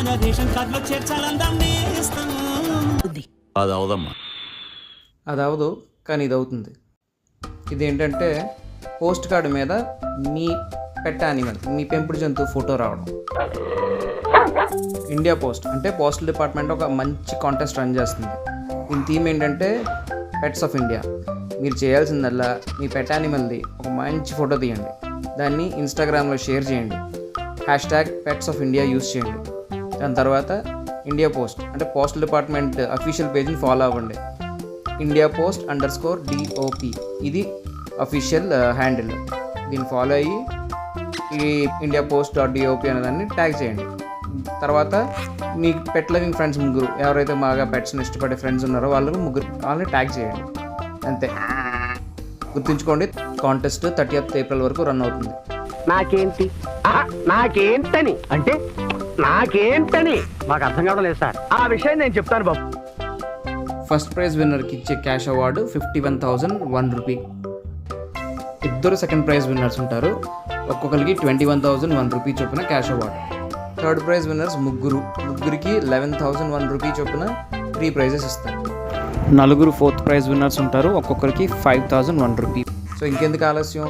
మన రేషన్ కార్డులో చేర్చాలందాం నేస్తం. అది అవదమ్మా. అది అవదు, కానీ ఇది అవుతుంది. ఇదేంటంటే పోస్ట్ కార్డు మీద మీ పెట్ యానిమల్, మీ పెంపుడు జంతువు ఫోటో రావడం. ఇండియా పోస్ట్ అంటే పోస్టల్ డిపార్ట్మెంట్ ఒక మంచి కాంటెస్ట్ రన్ చేస్తుంది. దీని థీమ్ ఏంటంటే పెట్స్ ఆఫ్ ఇండియా. మీరు చేయాల్సిందల్లా మీ పెట్ యానిమల్ది ఒక మంచి ఫోటో తీయండి, దాన్ని ఇన్స్టాగ్రామ్లో షేర్ చేయండి, #పెట్స్ ఆఫ్ ఇండియా యూస్ చేయండి. దాని తర్వాత ఇండియా పోస్ట్ అంటే పోస్టల్ డిపార్ట్మెంట్ అఫీషియల్ పేజ్ని ఫాలో అవ్వండి. ఇండియా పోస్ట్ _DOP ఇది అఫీషియల్ హ్యాండిల్. దీన్ని ఫాలో అయ్యి ఈ ఇండియా పోస్ట్ .DOP అనేదాన్ని ట్యాగ్ చేయండి. తర్వాత మీ పెట్ లవింగ్ ఫ్రెండ్స్ ముగ్గురు, ఎవరైతే బాగా పెట్స్ని ఇష్టపడే ఫ్రెండ్స్ ఉన్నారో వాళ్ళని ట్యాగ్ చేయండి. అంతే. గుర్తుంచుకోండి, కాంటెస్ట్ 30th April వరకు రన్ అవుతుంది. నాకేంటని అంటే నాకేంటని మాకు అర్థం కావడం లేదు సార్. ఆ విషయం నేను చెప్తాను బాబు. ఫస్ట్ ప్రైజ్ విన్నర్కి ఇచ్చే క్యాష్ అవార్డు 51,001 రూపీ. ఇద్దరు సెకండ్ ప్రైజ్ విన్నర్స్ ఉంటారు, ఒక్కొక్కరికి 21,001 రూపీ చొప్పున cash award. Third prize winners ముగ్గురికి 11,001 రూపీ చొప్పున 3 ప్రైజెస్ ఇస్తారు. నలుగురు ఫోర్త్ ప్రైజ్ విన్నర్స్ ఉంటారు, ఒక్కొక్కరికి 5,001 రూపీ. సో ఇంకెందుకు ఆలస్యం,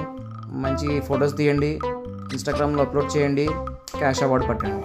మంచి ఫొటోస్ తీయండి, ఇన్స్టాగ్రామ్లో అప్లోడ్ చేయండి, క్యాష్ అవార్డు పట్టండి.